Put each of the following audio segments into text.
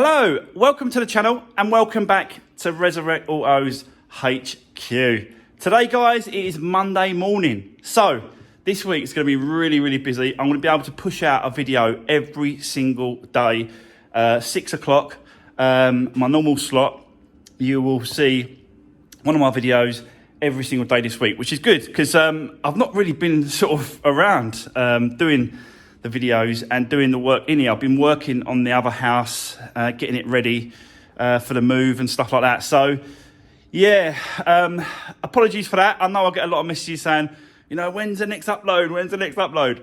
Hello, welcome to the channel and welcome back to Resurwreck Autos HQ. Today guys, it is Monday morning. So this week it's going to be really busy. I'm going to be able to push out a video every single day. 6 o'clock, my normal slot. You will see one of my videos every single day this week, which is good because I've not really been sort of around doing the videos and doing the work in here. I've been working on the other house, getting it ready for the move and stuff like that. So yeah, apologies for that. I know I get a lot of messages saying, you know, when's the next upload? When's the next upload?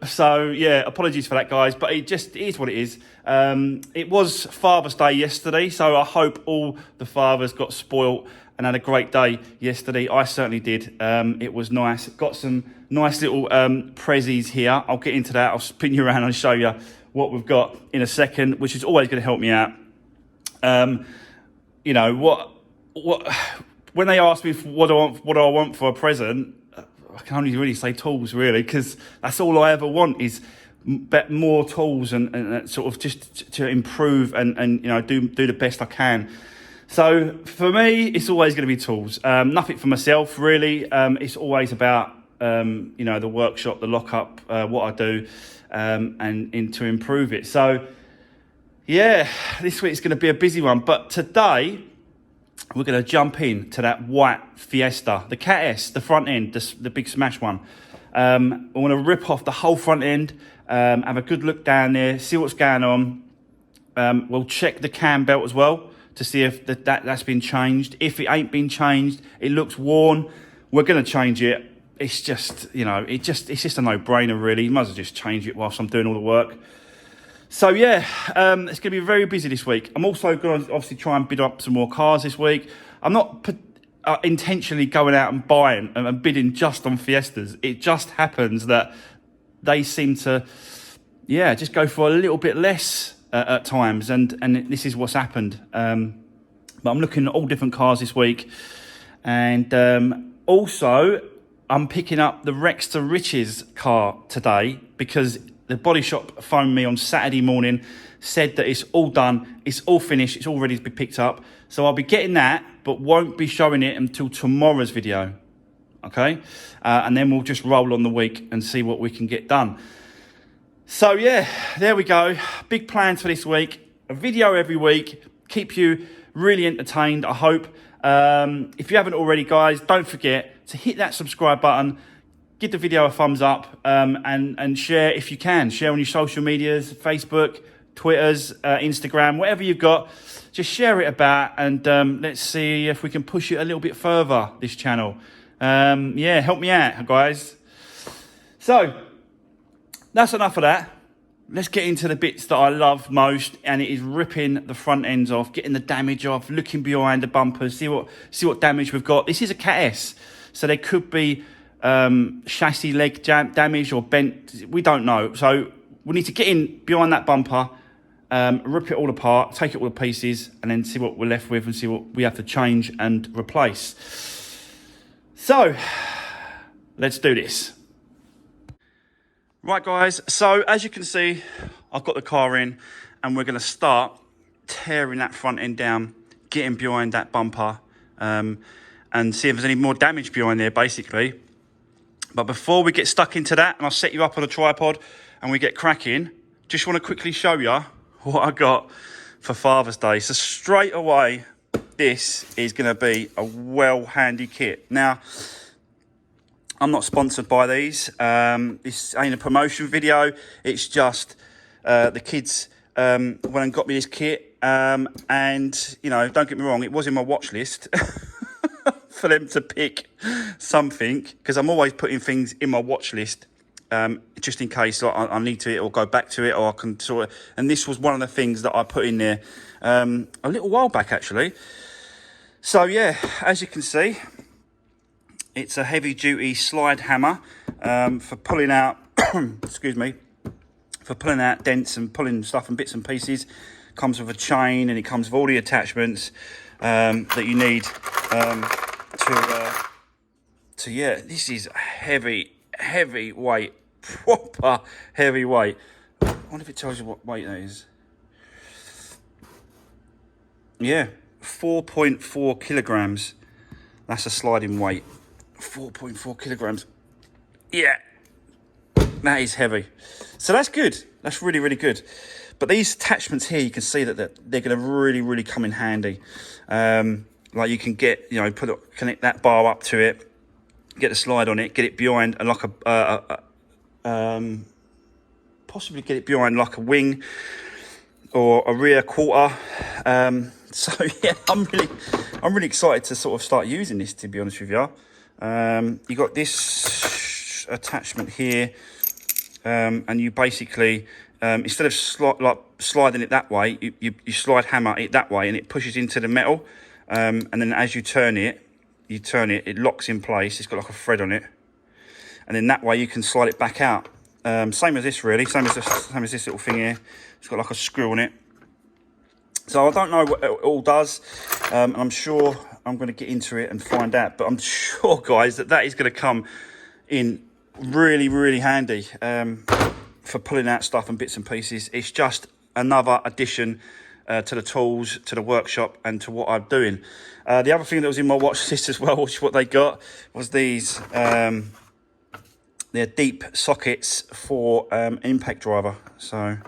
So yeah, apologies for that, guys, but it just is what it is. It was Father's Day yesterday, so I hope all the fathers got spoilt and had a great day yesterday. I certainly did. It was nice. Got some nice little prezzies here. I'll get into that. I'll spin you around and show you what we've got in a second, which is always going to help me out. You know, what when they ask me what do I want for a present, I can only really say tools, really, because that's all I ever want is more tools and sort of just to improve and you know, do the best I can. So for me, it's always going to be tools. Nothing for myself, really. It's always about, you know, the workshop, the lockup, what I do, and to improve it. So yeah, this week's going to be a busy one. But today, we're going to jump in to that white Fiesta, the Cat S, the front end, the big smash one. I want to rip off the whole front end, have a good look down there, see what's going on. We'll check the cam belt as well, to see if that's been changed. If it ain't been changed, it looks worn, we're going to change it. It's just, you know, it's just a no-brainer, really. You might as well just change it whilst I'm doing all the work. So yeah, it's going to be very busy this week. I'm also going to obviously try and bid up some more cars this week. I'm not intentionally going out and buying and bidding just on Fiestas. It just happens that they seem to, yeah, just go for a little bit less at times, and this is what's happened. But I'm looking at all different cars this week, and also I'm picking up the Rex to Riches car today because the body shop phoned me on Saturday morning, said that it's all done, it's all finished, it's all ready to be picked up. So I'll be getting that, but won't be showing it until tomorrow's video. Okay, and then we'll just roll on the week and see what we can get done. So yeah, there we go. Big plans for this week. A video every week. Keep you really entertained, I hope. If you haven't already, guys, don't forget to hit that subscribe button. Give the video a thumbs up, and share if you can. Share on your social medias, Facebook, Twitters, Instagram, whatever you've got. Just share it about, and let's see if we can push it a little bit further, this channel. Yeah, help me out, guys. So that's enough of that. Let's get into the bits that I love most, and it is ripping the front ends off, getting the damage off, looking behind the bumpers, see what damage we've got. This is a Cat S, so there could be chassis leg damage or bent. We don't know. So we need to get in behind that bumper, rip it all apart, take it all to pieces, and then see what we're left with and see what we have to change and replace. So let's do this. Right, guys, so as you can see, I've got the car in and we're going to start tearing that front end down, getting behind that bumper, and see if there's any more damage behind there, basically. But before we get stuck into that, and I'll set you up on a tripod and we get cracking, just want to quickly show you what I got for Father's Day. So straight away, this is going to be a well-handy kit. Now, I'm not sponsored by these. This ain't a promotion video. It's just the kids went and got me this kit. And, you know, don't get me wrong, it was in my watch list for them to pick something, because I'm always putting things in my watch list just in case I need to, or go back to it, or I can sort of. And this was one of the things that I put in there a little while back, actually. So, yeah, as you can see, it's a heavy-duty slide hammer for pulling out, excuse me, for pulling out dents and pulling stuff and bits and pieces. Comes with a chain, and it comes with all the attachments that you need to yeah. This is heavy weight, proper heavy weight. I wonder if it tells you what weight that is. Yeah, 4.4 kilograms. That's a sliding weight. 4.4 kilograms. Yeah, that is heavy. So that's good. That's really, really good. But these attachments here, you can see that they're going to really, really come in handy. Like you can get, you know, connect that bar up to it, get a slide on it, get it behind and like possibly get it behind like a wing or a rear quarter. So yeah, I'm really excited to sort of start using this, to be honest with you. You got this attachment here, and you basically instead of sliding it that way, you slide hammer it that way, and it pushes into the metal. And then as you turn it, it locks in place. It's got like a thread on it, and then that way you can slide it back out. Same as this, really. Same as this little thing here. It's got like a screw on it. So I don't know what it all does. I'm sure I'm going to get into it and find out. But I'm sure, guys, that is going to come in really, really handy for pulling out stuff and bits and pieces. It's just another addition to the tools, to the workshop, and to what I'm doing. The other thing that was in my watch list as well, which what they got, was these. They're deep sockets for impact driver. So,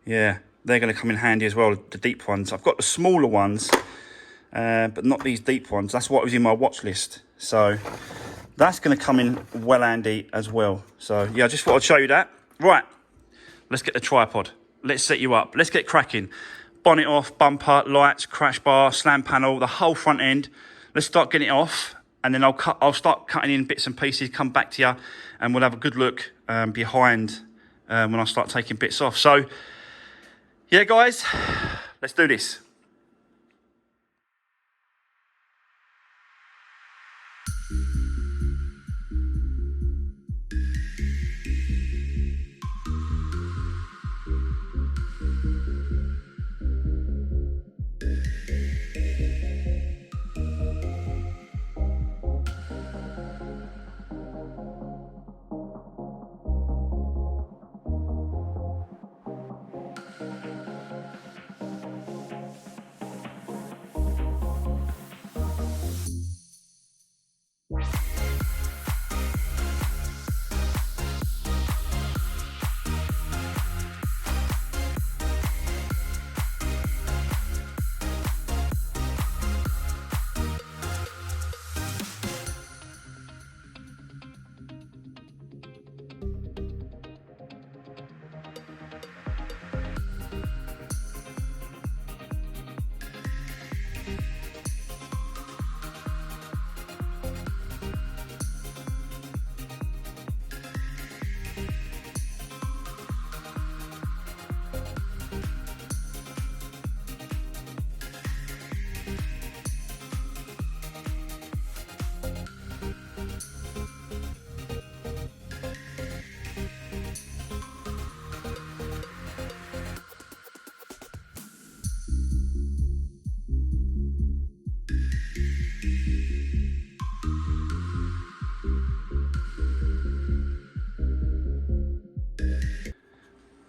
yeah, they're going to come in handy as well, the deep ones. I've got the smaller ones, but not these deep ones. That's what was in my watch list. So, that's going to come in well handy as well. So, yeah, I just thought I'd show you that. Right, let's get the tripod. Let's set you up. Let's get cracking. Bonnet off, bumper, lights, crash bar, slam panel, the whole front end. Let's start getting it off. And then I'll start cutting in bits and pieces, come back to you, and we'll have a good look behind when I start taking bits off. So, yeah, guys, let's do this.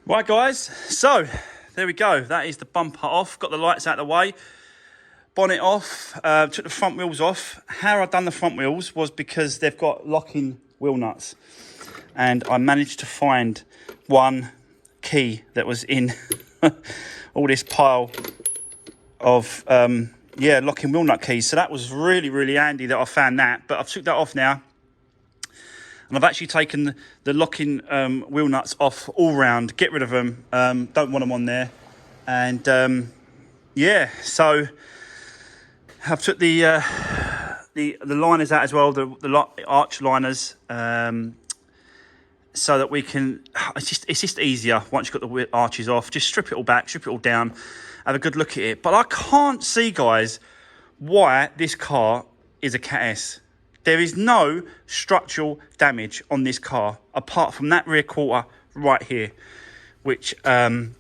Right, guys, so there we go. That is the bumper off. Got the lights out of the way. Bonnet off. Took the front wheels off. How I done the front wheels was because they've got locking wheel nuts. And I managed to find one key that was in all this pile of, locking wheel nut keys. So that was really, really handy that I found that. But I've took that off now. And I've actually taken the locking wheel nuts off all round. Get rid of them. Don't want them on there. And yeah, so I've took the liners out as well, the arch liners, so that we can. It's just easier once you've got the arches off. Just strip it all back, strip it all down, have a good look at it. But I can't see, guys, why this car is a Cat S. There is no structural damage on this car, apart from that rear quarter right here, which, I'm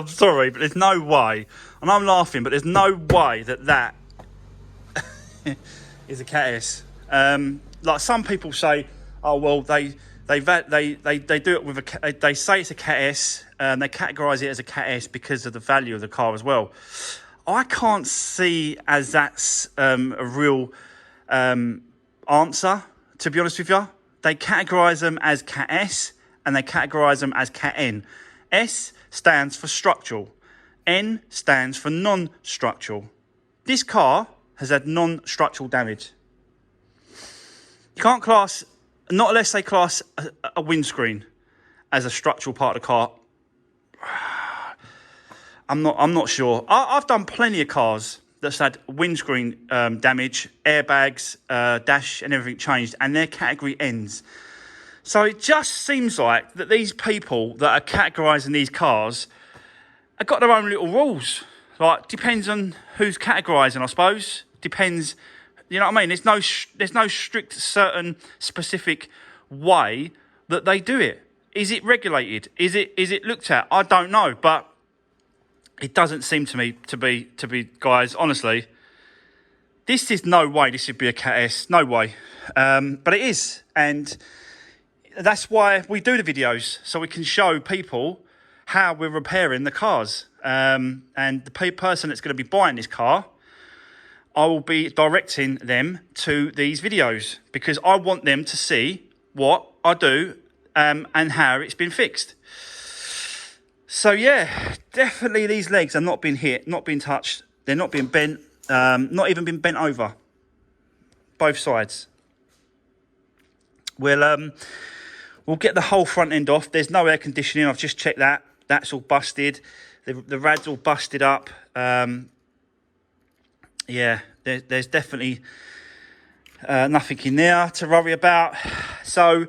sorry, but there's no way, and I'm laughing, but there's no way that is a Cat S. Like some people say, oh, well, they do it with they say it's a Cat S, They categorise it as a Cat S because of the value of the car as well. I can't see as that's a real answer, to be honest with you. They categorise them as Cat S and they categorise them as Cat N. S stands for structural. N stands for non-structural. This car has had non-structural damage. You can't class, not unless they class a windscreen as a structural part of the car. I'm not sure. I've done plenty of cars that's had windscreen damage, airbags, dash and everything changed, and their category ends. So it just seems like that these people that are categorising these cars have got their own little rules. Like, depends on who's categorising, I suppose. Depends, you know what I mean? There's no strict, certain, specific way that they do it. Is it regulated? Is it looked at? I don't know, but it doesn't seem to me to be, guys, honestly. This is no way this should be a Cat S. No way. But it is. And that's why we do the videos, so we can show people how we're repairing the cars. And the person that's going to be buying this car, I will be directing them to these videos because I want them to see what I do and how it's been fixed. So yeah, definitely these legs are not being hit, not being touched. They're not being bent, not even been bent over. Both sides. We'll get the whole front end off. There's no air conditioning. I've just checked that. That's all busted. The rad's all busted up. Yeah, there's definitely nothing in there to worry about. So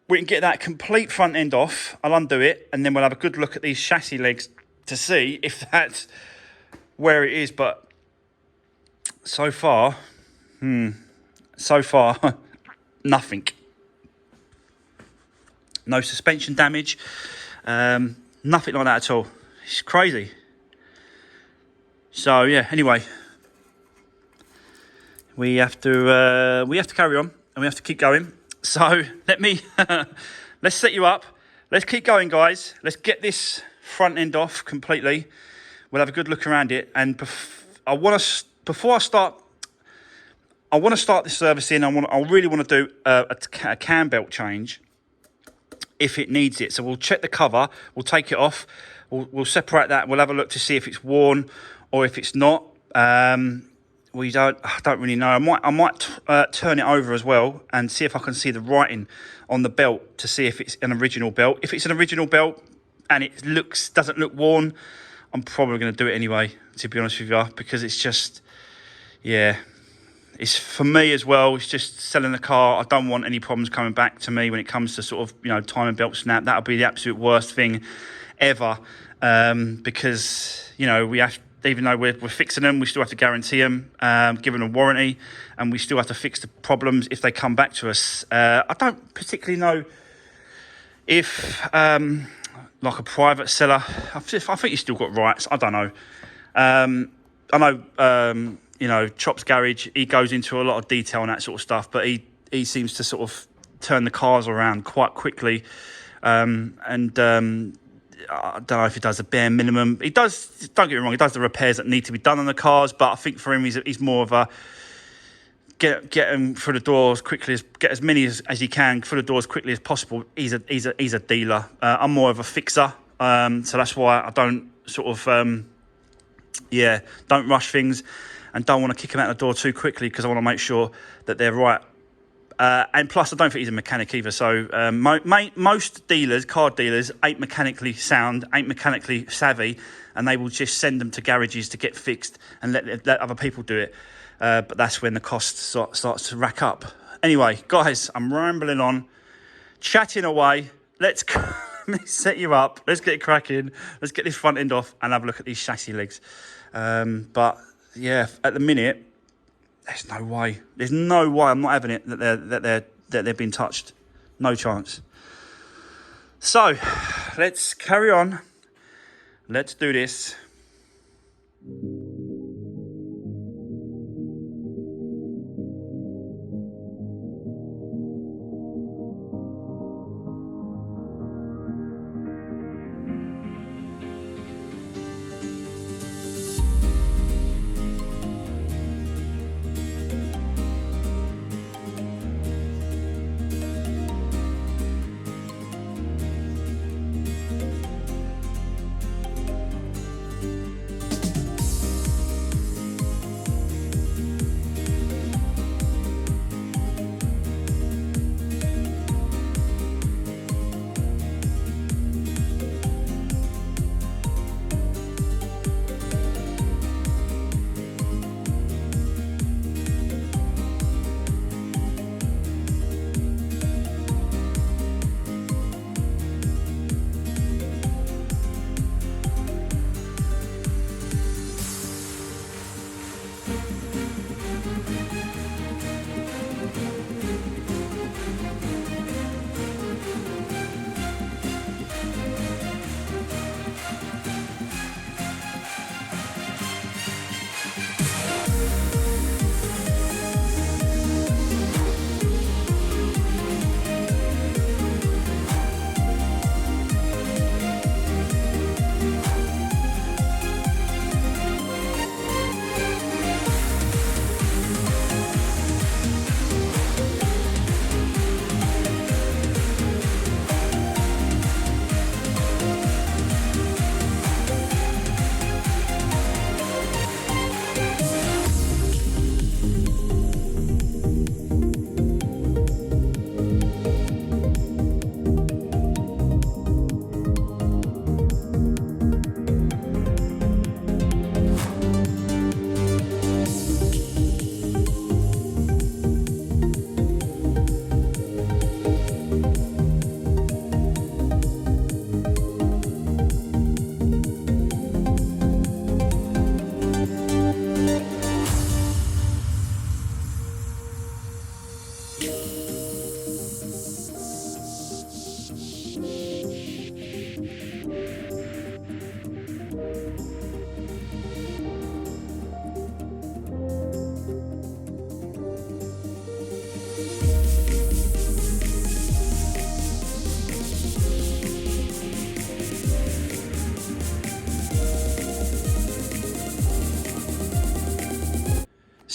we can get that complete front end off. I'll undo it, and then we'll have a good look at these chassis legs to see if that's where it is. But so far, nothing. No suspension damage, nothing like that at all. It's crazy. So yeah, anyway, we have to carry on and we have to keep going. So let's set you up. Let's keep going, guys. Let's get this front end off completely. We'll have a good look around it. And before I start this servicing. I really want to do a cam belt change if it needs it. So we'll check the cover. We'll take it off. We'll separate that. We'll have a look to see if it's worn or if it's not. I don't really know. I might turn it over as well and see if I can see the writing on the belt to see if it's an original belt. If it's an original belt and it doesn't look worn, I'm probably going to do it anyway, to be honest with you, because it's just, yeah, it's for me as well. It's just selling the car. I don't want any problems coming back to me when it comes to sort of, timing belt snap. That'll be the absolute worst thing ever, because, we have, even though we're fixing them, we still have to guarantee them, give them a warranty, and we still have to fix the problems if they come back to us. I don't particularly know if, like a private seller, I think you still got rights. I don't know. I know, Chop's Garage, he goes into a lot of detail on that sort of stuff, but he seems to sort of turn the cars around quite quickly. I don't know if he does the bare minimum. He does, don't get me wrong, he does the repairs that need to be done on the cars, but I think for him, he's more of a get him through the door as quickly get as many as he can through the door as quickly as possible. He's a dealer. I'm more of a fixer, so that's why I don't sort of don't rush things and don't want to kick him out the door too quickly, because I want to make sure that they're right. And plus, I don't think he's a mechanic either. So most car dealers, ain't mechanically sound, ain't mechanically savvy, and they will just send them to garages to get fixed and let other people do it. But that's when the cost starts to rack up. Anyway, guys, I'm rambling on, chatting away. Let's set you up. Let's get it cracking. Let's get this front end off and have a look at these chassis legs. But yeah, at the minute, there's no way. There's no way I'm not having it that they've been touched. No chance. So let's carry on. Let's do this.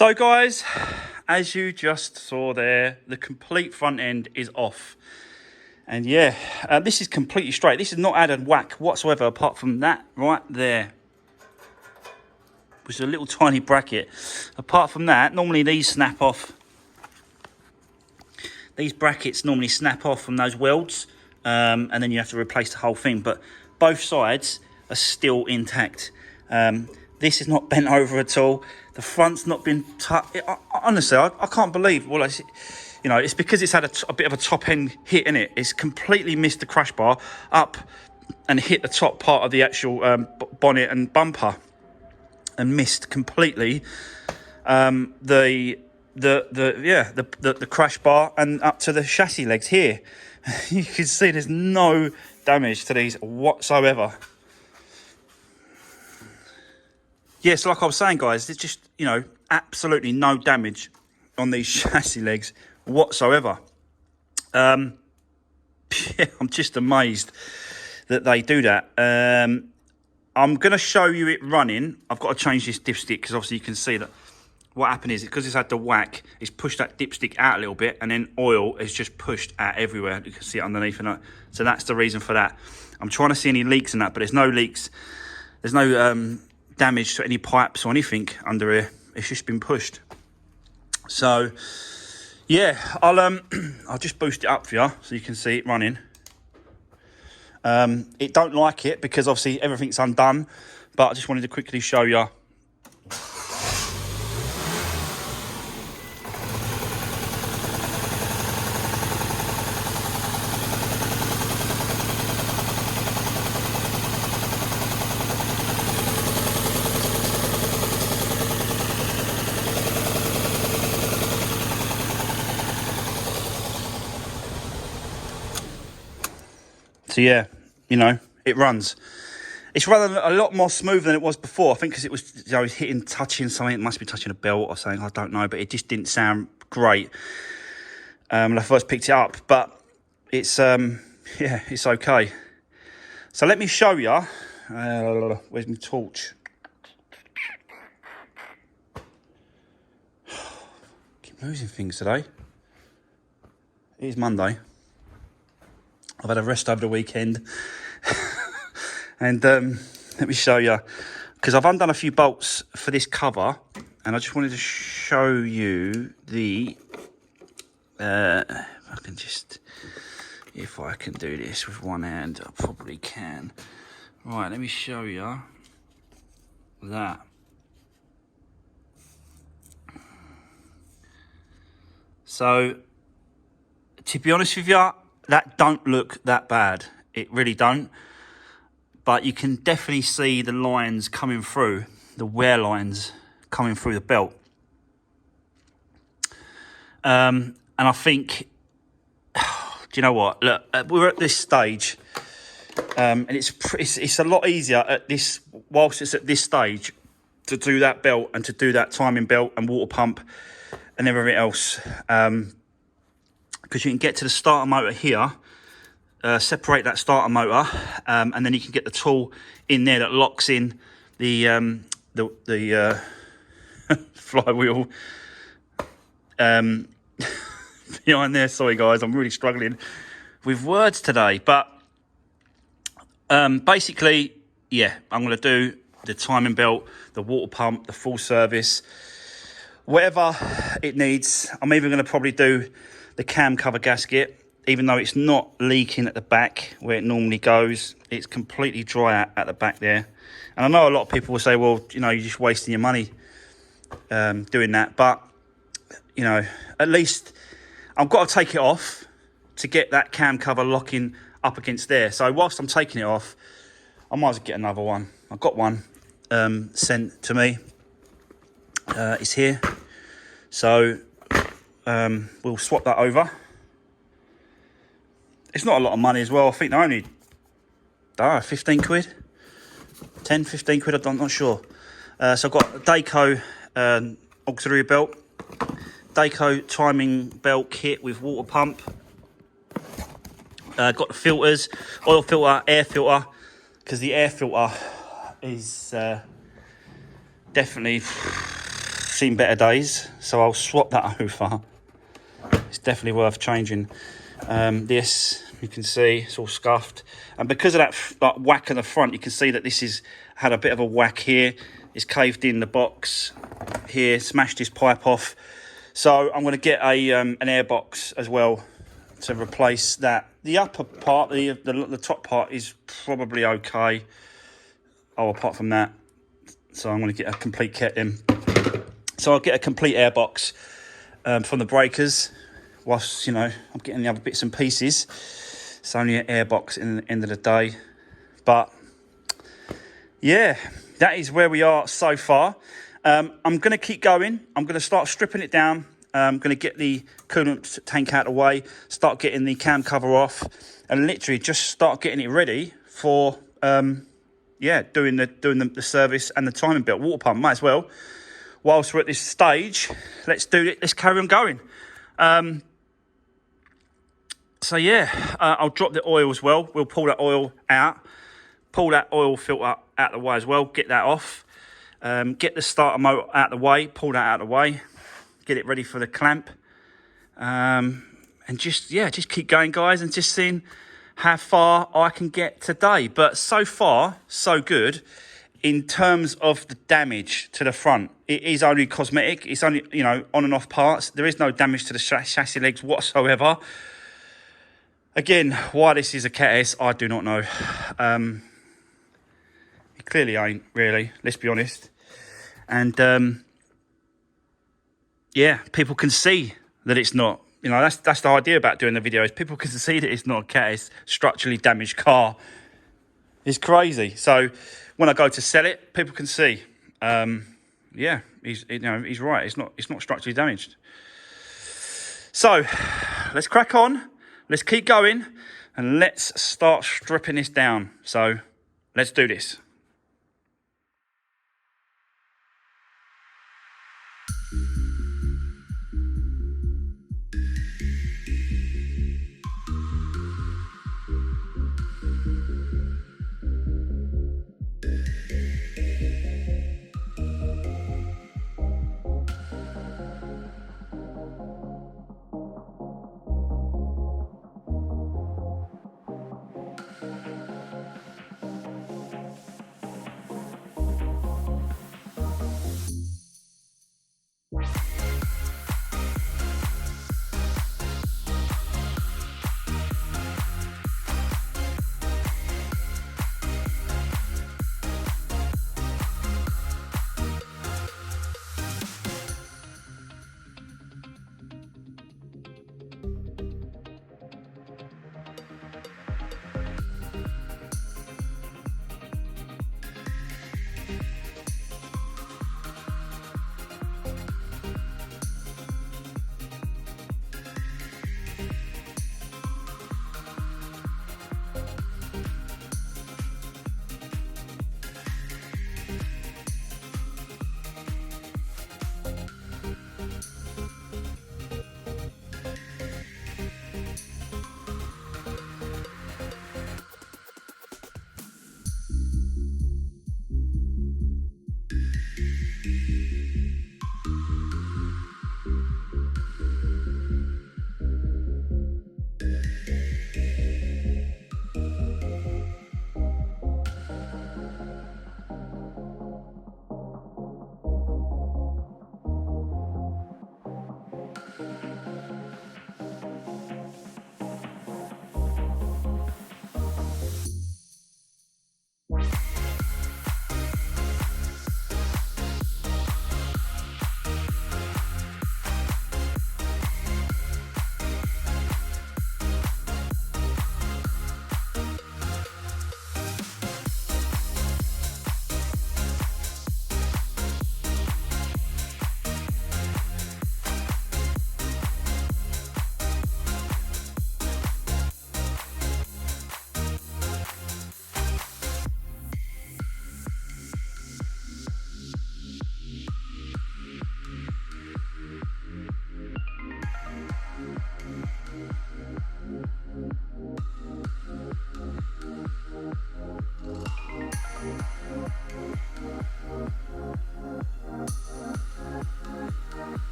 So guys, as you just saw there, the complete front end is off. And yeah, this is completely straight. This is not added whack whatsoever apart from that right there, which is a little tiny bracket. Apart from that, normally these snap off. These brackets normally snap off from those welds, and then you have to replace the whole thing. But both sides are still intact. This is not bent over at all. The front's not been honestly, I can't believe. Well, it's because it's had a bit of a top end hit in it. It's completely missed the crash bar up and hit the top part of the actual bonnet and bumper, and missed completely the crash bar and up to the chassis legs here. You can see there's no damage to these whatsoever. Yes, like I was saying, guys, there's just, absolutely no damage on these chassis legs whatsoever. Yeah, I'm just amazed that they do that. I'm going to show you it running. I've got to change this dipstick because obviously you can see that what happened is because it's had the whack, it's pushed that dipstick out a little bit, and then oil is just pushed out everywhere. You can see it underneath, and so that's the reason for that. I'm trying to see any leaks in that, but there's no leaks. There's no damage to any pipes or anything under here. It's just been pushed. So yeah, I'll just boost it up for you so you can see it running. It don't like it because obviously everything's undone, but I just wanted to quickly show you. So yeah, it runs. It's running a lot more smooth than it was before. I think because it was, touching something. It must be touching a belt or something. I don't know, but it just didn't sound great when I first picked it up. But it's it's okay. So let me show you. Where's my torch? Keep losing things today. It is Monday. I've had a rest over the weekend. And let me show you, because I've undone a few bolts for this cover, and I just wanted to show you the, if I can do this with one hand, I probably can. Right, let me show you that. So, to be honest with you, that don't look that bad. It really don't. But you can definitely see the lines coming through, the wear lines coming through the belt. And I think, do you know what? Look, we're at this stage, and it's a lot easier at this, whilst it's at this stage, to do that belt and to do that timing belt and water pump and everything else. Because you can get to the starter motor here, separate that starter motor, and then you can get the tool in there that locks in the flywheel behind there. Sorry guys, I'm really struggling with words today, but basically, yeah, I'm going to do the timing belt, the water pump, the full service, whatever it needs. I'm even going to probably do the cam cover gasket, even though it's not leaking at the back where it normally goes. It's completely dry at the back there. And I know a lot of people will say, well, you're just wasting your money doing that. But, at least I've got to take it off to get that cam cover locking up against there. So whilst I'm taking it off, I might as well get another one. I've got one sent to me. It's here. So we'll swap that over. It's not a lot of money as well. I think they're only 15 quid, 10, 15 quid. I'm not sure. So I've got a Dayco auxiliary belt, Dayco timing belt kit with water pump. Got the filters, oil filter, air filter, because the air filter is definitely seen better days, so I'll swap that over. It's definitely worth changing. This, you can see, it's all scuffed. And because of that like, whack in the front, you can see that this has had a bit of a whack here. It's caved in the box here, smashed this pipe off. So I'm going to get an air box as well to replace that. The upper part, the top part is probably okay. Oh, apart from that. So I'm going to get a complete kit in. So I'll get a complete air box from the breakers. Whilst, you know, I'm getting the other bits and pieces. It's only an air box in the end of the day. But, yeah, that is where we are so far. I'm going to keep going. I'm going to start stripping it down. I'm going to get the coolant tank out of the way, start getting the cam cover off, and literally just start getting it ready for, doing the service and the timing belt. Water pump, might as well. Whilst we're at this stage, let's do it. Let's carry on going. I'll drop the oil as well. We'll pull that oil out. Pull that oil filter out of the way as well. Get that off. Get the starter motor out of the way. Pull that out of the way. Get it ready for the clamp. And just keep going, guys, and just seeing how far I can get today. But so far, so good. In terms of the damage to the front, it is only cosmetic. It's only, you know, on and off parts. There is no damage to the chassis legs whatsoever. Again, why this is a Cat S, I do not know. It clearly ain't, really. Let's be honest. And, people can see that it's not. You know, that's the idea about doing the videos. People can see that it's not a Cat S structurally damaged car. It's crazy. So when I go to sell it, people can see. He's right. It's not structurally damaged. So let's crack on. Let's keep going, and let's start stripping this down. So let's do this.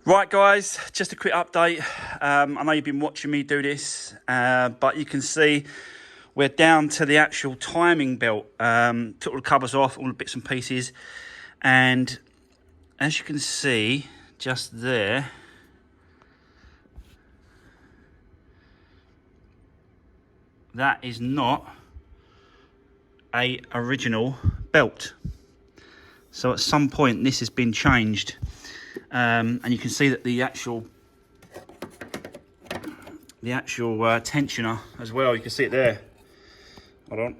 Right guys, just a quick update. I know you've been watching me do this, but you can see we're down to the actual timing belt. Took all the covers off, all the bits and pieces, and as you can see just there, that is not a original belt. So at some point this has been changed. And you can see that the actual tensioner as well, you can see it there. Hold on,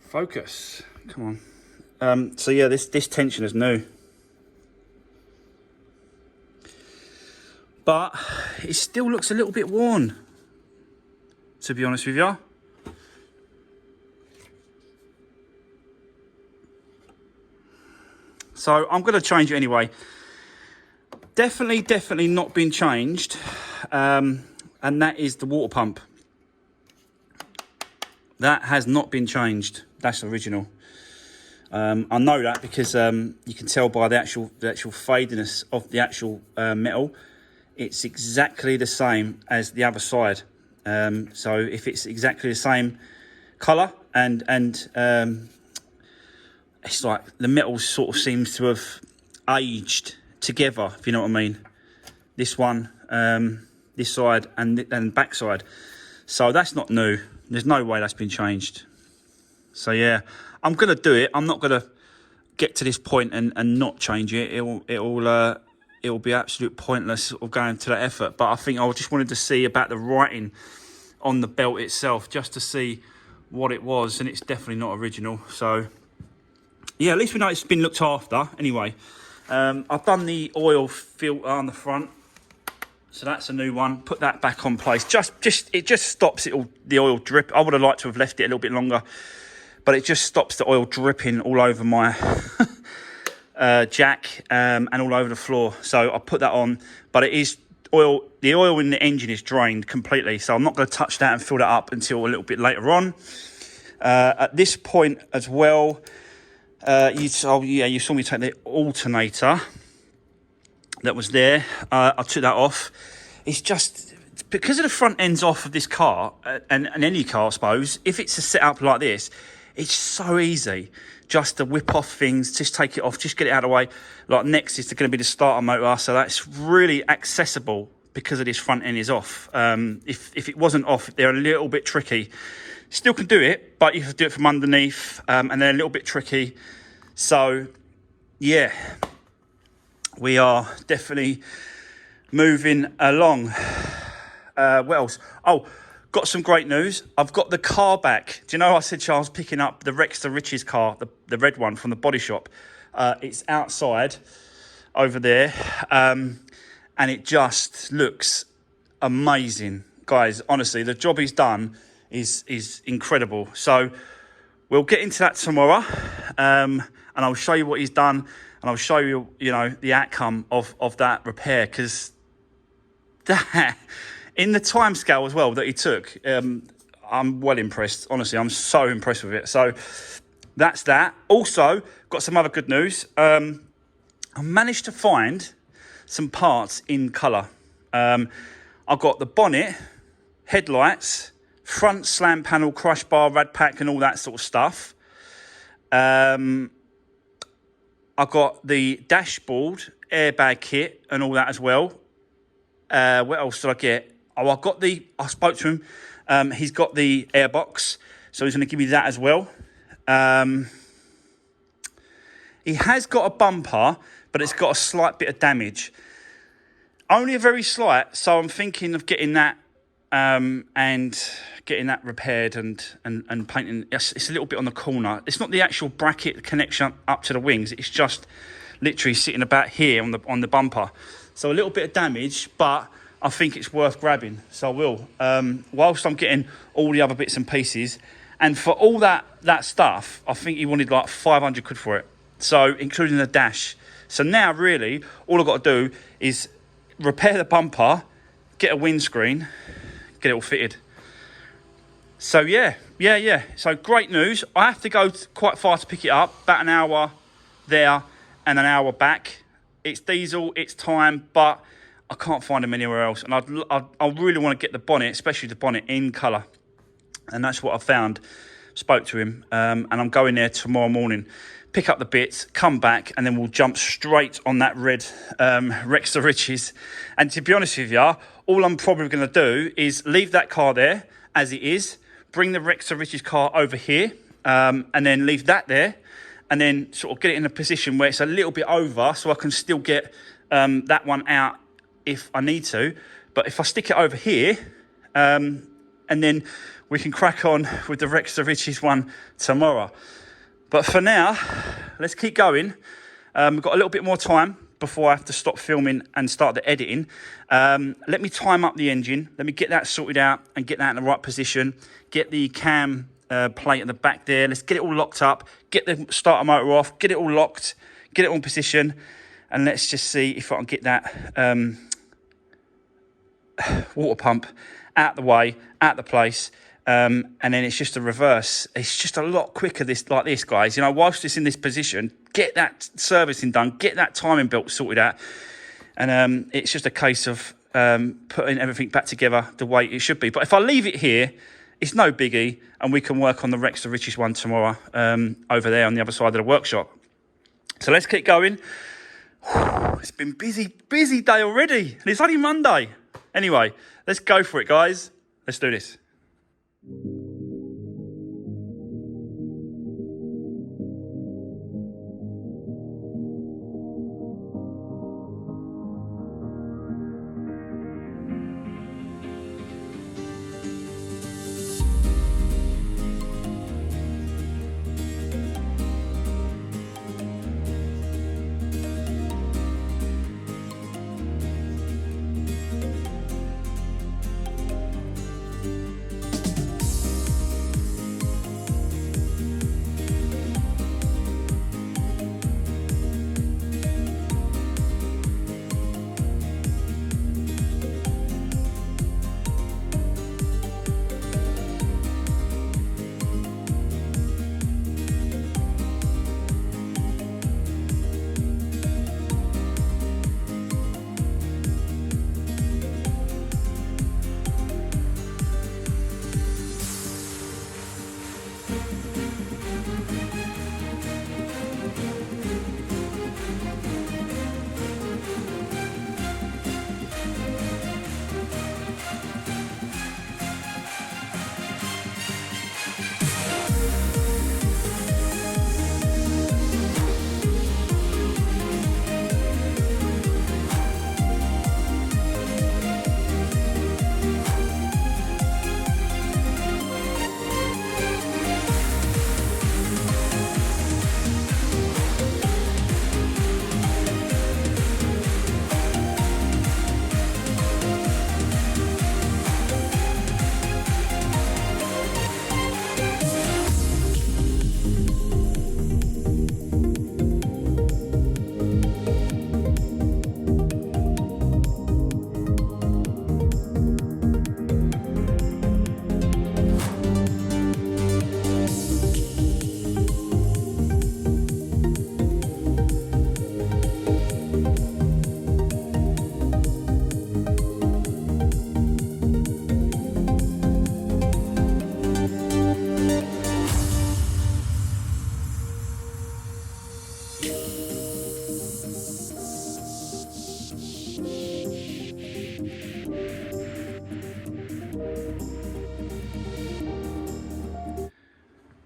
focus, come on. So yeah, this tensioner is new, but it still looks a little bit worn, to be honest with you. So I'm going to change it anyway. Definitely not been changed. And that is the water pump. That has not been changed. That's original. I know that because you can tell by the actual fadiness of the actual metal. It's exactly the same as the other side. So if it's exactly the same colour and it's like the metal sort of seems to have aged together, if you know what I mean. This one, this side and back side. So that's not new. There's no way that's been changed. So yeah, I'm gonna do it. I'm not gonna get to this point and not change it. It'll be absolute pointless of going to that effort. But I think I just wanted to see about the writing on the belt itself, just to see what it was, and it's definitely not original. So yeah, at least we know it's been looked after. Anyway, I've done the oil filter on the front, so that's a new one. Put that back on place. It just stops the oil drip. I would have liked to have left it a little bit longer, but it just stops the oil dripping all over my jack and all over the floor. So I put that on, but it is oil. The oil in the engine is drained completely, so I'm not going to touch that and fill that up until a little bit later on. At this point as well. You saw me take the alternator that was there. I took that off. It's just because of the front ends off of this car and any car, I suppose. If it's a setup like this, it's so easy just to whip off things, just take it off, just get it out of the way. Like next is going to be the starter motor, so that's really accessible because of this front end is off. If it wasn't off, they're a little bit tricky. Still can do it, but you have to do it from underneath, and they're a little bit tricky. So, yeah, we are definitely moving along. What else? Oh, got some great news. I've got the car back. Do you know I said I was picking up the Rex to Riches car, the red one from the body shop? It's outside over there, and it just looks amazing. Guys, honestly, the job he's done is incredible. So we'll get into that tomorrow, and I'll show you what he's done, and I'll show you, the outcome of that repair, because that, in the time scale as well that he took, I'm well impressed. Honestly, I'm so impressed with it. So that's that. Also, got some other good news. I managed to find some parts in colour. I've got the bonnet, headlights, front slam panel, crush bar, rad pack and all that sort of stuff. I've got the dashboard, airbag kit and all that as well. What else did I get? Oh, I spoke to him. He's got the airbox, so he's going to give me that as well. He has got a bumper, but it's got a slight bit of damage. Only a very slight, so I'm thinking of getting that and getting that repaired and painting. It's a little bit on the corner. It's not the actual bracket connection up to the wings. It's just literally sitting about here on the bumper. So a little bit of damage, but I think it's worth grabbing. So I will. Whilst I'm getting all the other bits and pieces. And for all that stuff, I think he wanted like 500 quid for it. So including the dash. So now really, all I've got to do is repair the bumper, get a windscreen, get it all fitted. So yeah. So great news. I have to go quite far to pick it up, about an hour there and an hour back. It's diesel, it's time, but I can't find them anywhere else. And I really want to get the bonnet, especially the bonnet, in colour. And that's what I found. Spoke to him, and I'm going there tomorrow morning, pick up the bits, come back, and then we'll jump straight on that red Rex to Riches. And to be honest with you, all I'm probably going to do is leave that car there as it is, bring the Rex to Riches car over here, and then leave that there, and then sort of get it in a position where it's a little bit over, so I can still get that one out if I need to. But if I stick it over here, and then we can crack on with the Rex to Riches one tomorrow. But for now, let's keep going. We've got a little bit more time before I have to stop filming and start the editing. Let me time up the engine. Let me get that sorted out and get that in the right position. Get the cam plate at the back there. Let's get it all locked up. Get the starter motor off. Get it all locked. Get it all in position. And let's just see if I can get that water pump out the way, out the place. And then it's just a reverse. It's just a lot quicker like this, guys. You know, whilst it's in this position, get that servicing done, get that timing belt sorted out. And it's just a case of putting everything back together the way it should be. But if I leave it here, it's no biggie, and we can work on the Rex to Riches one tomorrow over there on the other side of the workshop. So let's keep going. It's been busy day already, and it's only Monday. Anyway, let's go for it, guys. Let's do this.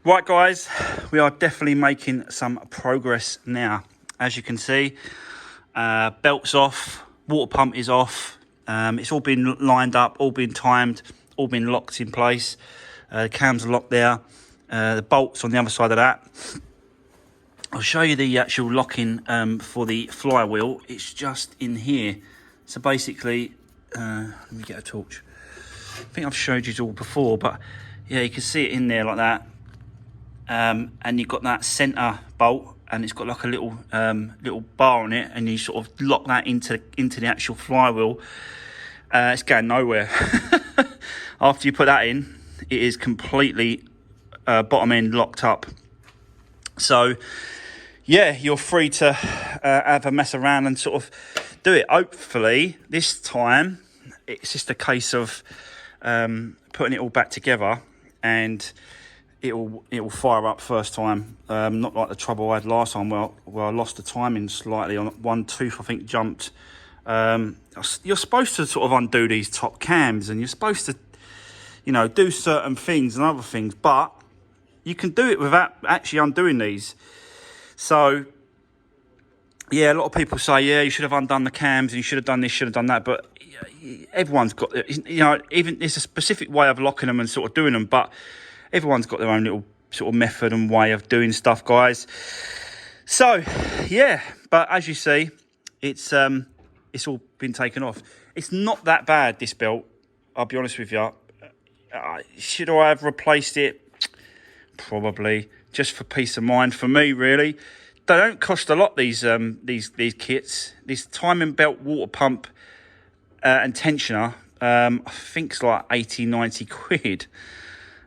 Right, guys, we are definitely making some progress now. As you can see, belt's off, water pump is off. It's all been lined up, all been timed, all been locked in place. The cams are locked there. The bolts on the other side of that. I'll show you the actual locking for the flywheel. It's just in here. So basically, let me get a torch. I think I've showed you all before, but yeah, you can see it in there like that. And you've got that centre bolt and it's got like a little little bar on it, and you sort of lock that into the actual flywheel. It's going nowhere. After you put that in, it is completely bottom end locked up. So yeah, you're free to have a mess around and sort of do it. Hopefully this time it's just a case of putting it all back together, and it'll fire up first time. Not like the trouble I had last time where I lost the timing slightly on one tooth. I think jumped. You're supposed to sort of undo these top cams, and you're supposed to, you know, do certain things and other things, but you can do it without actually undoing these. So yeah, a lot of people say, yeah, you should have undone the cams and you should have done this, should have done that, but everyone's got, you know, even there's a specific way of locking them and sort of doing them, but everyone's got their own little sort of method and way of doing stuff, guys. So yeah, but as you see, it's all been taken off. It's not that bad, this belt, I'll be honest with you. Should I have replaced it? Probably, just for peace of mind for me, really. They don't cost a lot, these kits. This timing belt, water pump and tensioner, I think it's like 80-90 quid.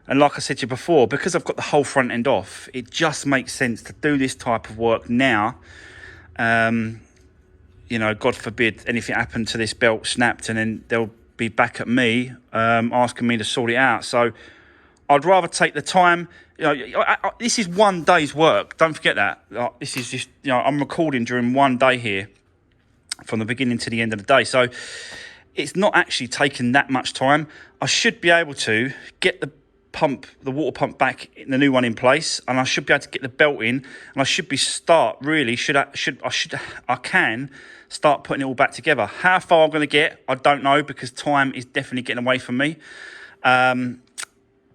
And like I said to you before, because I've got the whole front end off, it just makes sense to do this type of work now. You know, God forbid anything happened to this belt, snapped, and then they'll be back at me asking me to sort it out. So I'd rather take the time. You know, this is one day's work. Don't forget that. This is just, you know, I'm recording during one day here, from the beginning to the end of the day. So it's not actually taking that much time. I should be able to get the water pump back, the new one in place, and I should be able to get the belt in, and I should be I can start putting it all back together. How far I'm going to get, I don't know, because time is definitely getting away from me.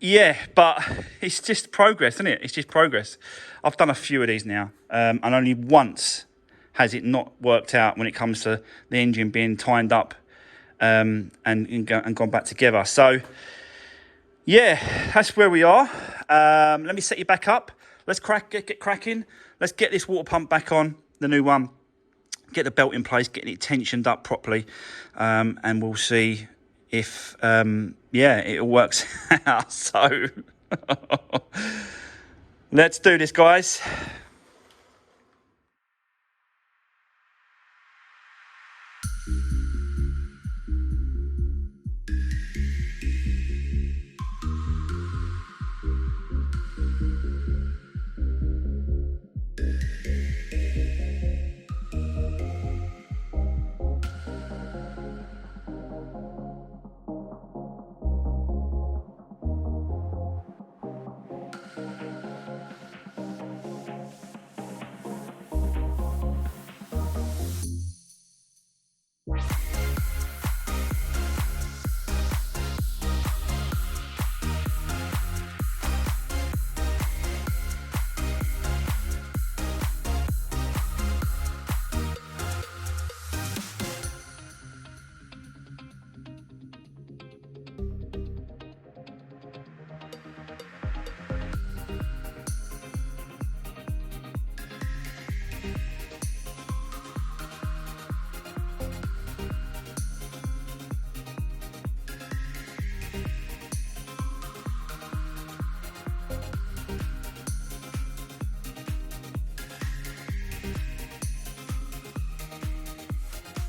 Yeah, but it's just progress, isn't it? It's just progress. I've done a few of these now, and only once has it not worked out when it comes to the engine being timed up and gone back together. So yeah, that's where we are. Let me set you back up. Let's get cracking. Let's get this water pump back on, the new one. Get the belt in place, get it tensioned up properly, and we'll see if, yeah, it all works out. So let's do this, guys.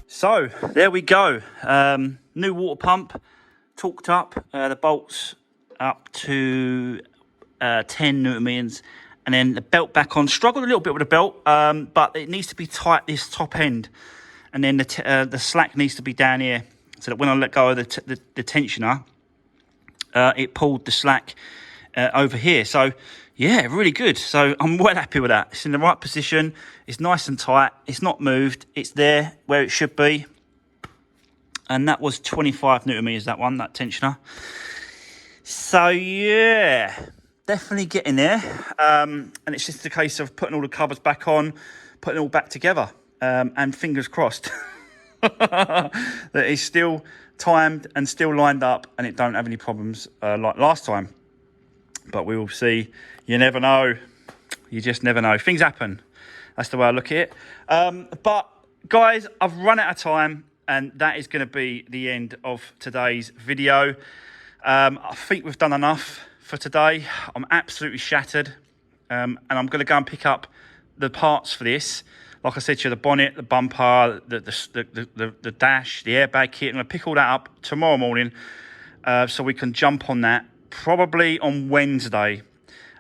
So there we go. New water pump, torqued up, the bolts up to 10 newton meters, and then the belt back on. Struggled a little bit with the belt, but it needs to be tight, this top end, and then the slack needs to be down here, so that when I let go of the tensioner, it pulled the slack over here. So yeah, really good. So I'm well happy with that. It's in the right position. It's nice and tight. It's not moved. It's there where it should be. And that was 25 newton meters, that one, that tensioner. So yeah, definitely getting there. And it's just a case of putting all the covers back on, putting it all back together. And fingers crossed that it's still timed and still lined up and it don't have any problems like last time. But we will see. You never know. You just never know. Things happen. That's the way I look at it. But guys, I've run out of time, and that is going to be the end of today's video. I think we've done enough for today. I'm absolutely shattered, and I'm going to go and pick up the parts for this. Like I said to you, the bonnet, the bumper, the dash, the airbag kit. I'm going to pick all that up tomorrow morning, so we can jump on that probably on Wednesday.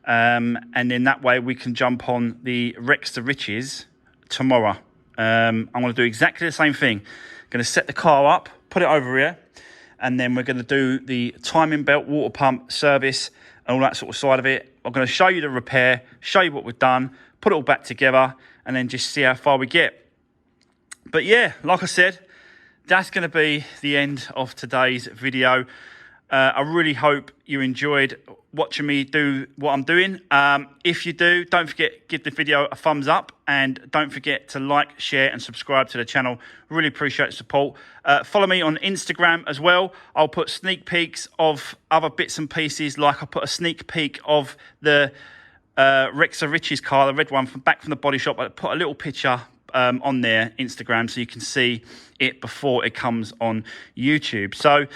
And then that way we can jump on the Rex to Riches tomorrow. I'm going to do exactly the same thing. Going to set the car up, put it over here, and then we're going to do the timing belt, water pump service, and all that sort of side of it. I'm going to show you the repair, show you what we've done, put it all back together, and then just see how far we get. But yeah, like I said, that's going to be the end of today's video. I really hope you enjoyed watching me do what I'm doing. If you do, don't forget, give the video a thumbs up, and don't forget to like, share and subscribe to the channel. Really appreciate the support. Follow me on Instagram as well. I'll put sneak peeks of other bits and pieces, like I put a sneak peek of the Rex to Riches car, the red one back from the body shop. I put a little picture on their Instagram so you can see it before it comes on YouTube. So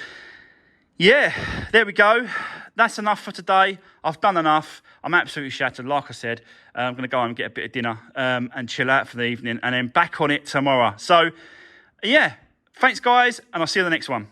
yeah, there we go. That's enough for today. I've done enough. I'm absolutely shattered. Like I said, I'm going to go and get a bit of dinner and chill out for the evening, and then back on it tomorrow. So, yeah, thanks, guys, and I'll see you in the next one.